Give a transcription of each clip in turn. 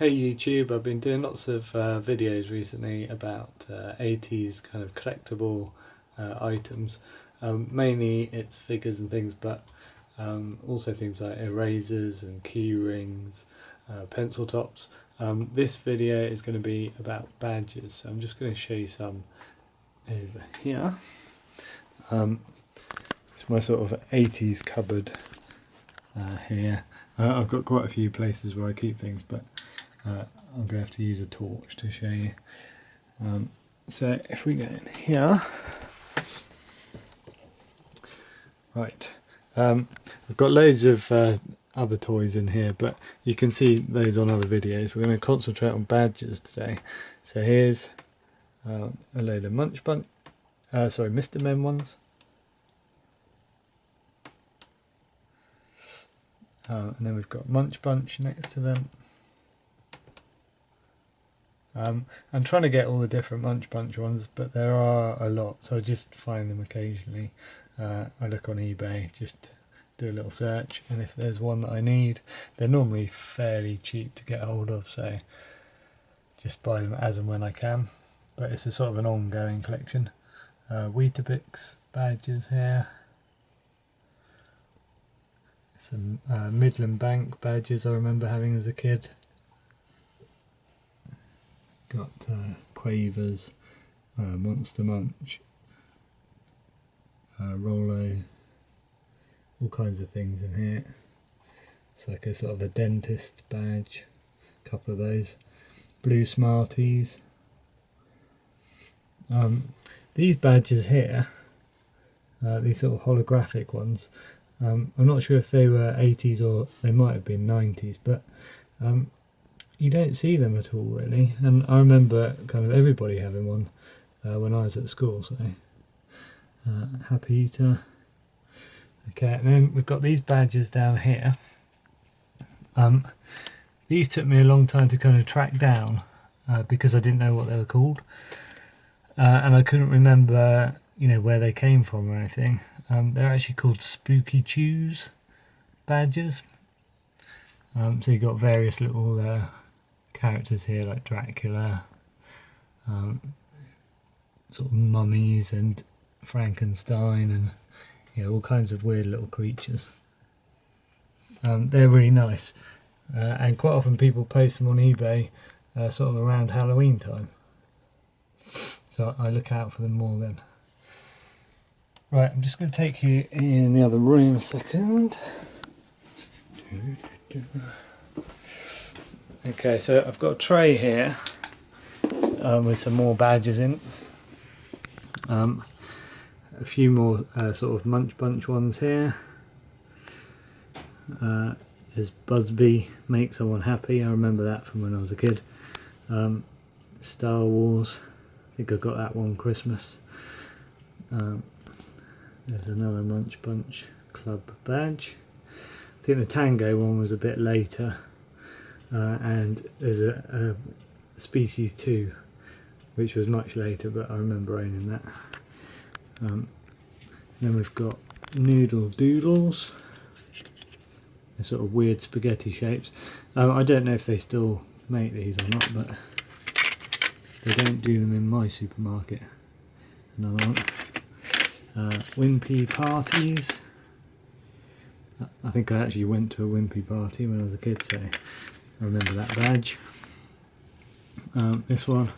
Hey YouTube, I've been doing lots of videos recently about 80s kind of collectible items. Mainly it's figures and things, but also things like erasers and key rings, pencil tops. This video is going to be about badges, so I'm just going to show you some over here. It's my sort of 80s cupboard here. I've got quite a few places where I keep things, but I'm going to have to use a torch to show you. So if we go in here, right, I've got loads of other toys in here, but you can see those on other videos. We're going to concentrate on badges today. So here's a load of Mr. Men ones. And then we've got Munch Bunch next to them. I'm trying to get all the different Munch Bunch ones, but there are a lot, so I just find them occasionally. I look on eBay, just do a little search, and if there's one that I need, they're normally fairly cheap to get hold of, so just buy them as and when I can. But it's a sort of an ongoing collection. Weetabix badges here. Some Midland Bank badges I remember having as a kid. Got Quavers, Monster Munch, Rollo, all kinds of things in here. It's like a sort of a dentist badge, a couple of those. Blue Smarties. These badges here, these sort of holographic ones, I'm not sure if they were 80s or they might have been 90s, but you don't see them at all really, and I remember kind of everybody having one when I was at school, so happy eater. Okay, and then we've got these badges down here. These took me a long time to kind of track down because I didn't know what they were called, and I couldn't remember, you know, where they came from or anything. They're actually called Spooky Chews badges. So you've got various little characters here like Dracula, sort of mummies and Frankenstein, and you know, all kinds of weird little creatures. They're really nice, and quite often people post them on eBay sort of around Halloween time, so I look out for them more then. Right, I'm just going to take you in the other room a second. Okay, so I've got a tray here with some more badges in. A few more sort of Munch Bunch ones here. There's Busby, Make Someone Happy, I remember that from when I was a kid. Star Wars, I think I got that one Christmas. There's another Munch Bunch Club badge. I think the Tango one was a bit later. And there's a Species 2, which was much later, but I remember owning that. Then we've got Noodle Doodles. They're sort of weird spaghetti shapes. I don't know if they still make these or not, but they don't do them in my supermarket. Another one. Wimpy Parties. I think I actually went to a Wimpy party when I was a kid, so I remember that badge. This one,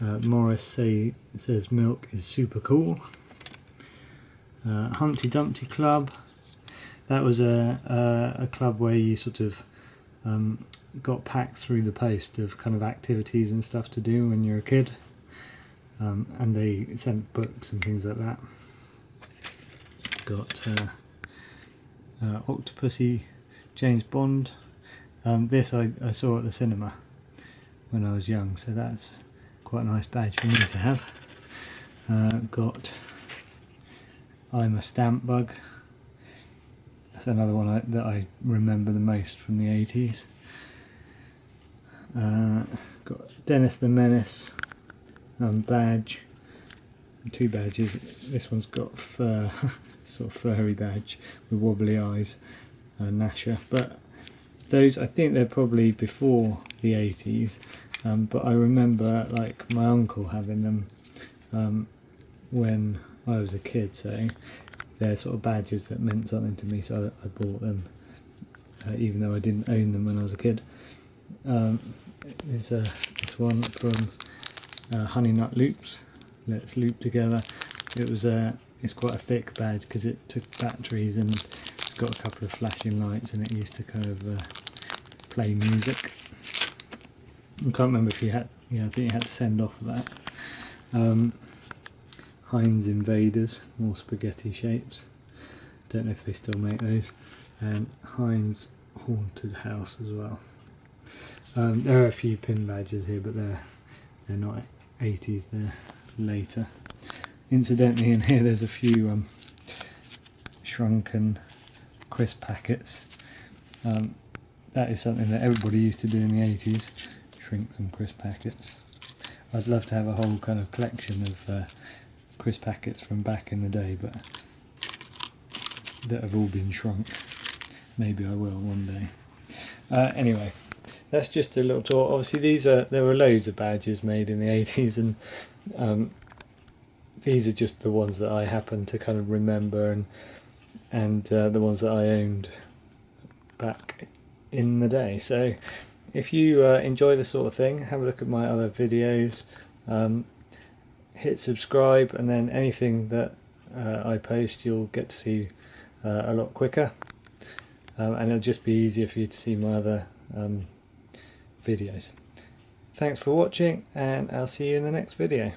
Morris says milk is super cool. Humpty Dumpty Club. That was a club where you sort of got packs through the post of kind of activities and stuff to do when you're a kid, and they sent books and things like that. Got Octopussy James Bond. This I saw at the cinema when I was young, so that's quite a nice badge for me to have. Got I'm a Stamp Bug. That's another one that I remember the most from the 80s. Got Dennis the Menace badge. Two badges. This one's got fur, sort of furry badge with wobbly eyes, Nasher. But those, I think they're probably before the 80s, but I remember like my uncle having them when I was a kid, so they're sort of badges that meant something to me, so I bought them even though I didn't own them when I was a kid. There's this one from Honey Nut Loops, Let's Loop Together. It's quite a thick badge because it took batteries, and it's got a couple of flashing lights, and it used to kind of play music. I can't remember if you had, I think you had to send off that. Heinz Invaders, more spaghetti shapes. Don't know if they still make those. And Heinz Haunted House as well. There are a few pin badges here, but they're not 80s, they're later. Incidentally, in here there's a few shrunken crisp packets. That is something that everybody used to do in the 80s, shrink some crisp packets. I'd love to have a whole kind of collection of crisp packets from back in the day, but that have all been shrunk. Maybe I will one day. Anyway, that's just a little tour. Obviously there were loads of badges made in the 80s, and these are just the ones that I happen to kind of remember, and the ones that I owned back in the day. So if you enjoy this sort of thing, have a look at my other videos, hit subscribe, and then anything that I post you'll get to see a lot quicker, and it'll just be easier for you to see my other videos. Thanks for watching, and I'll see you in the next video.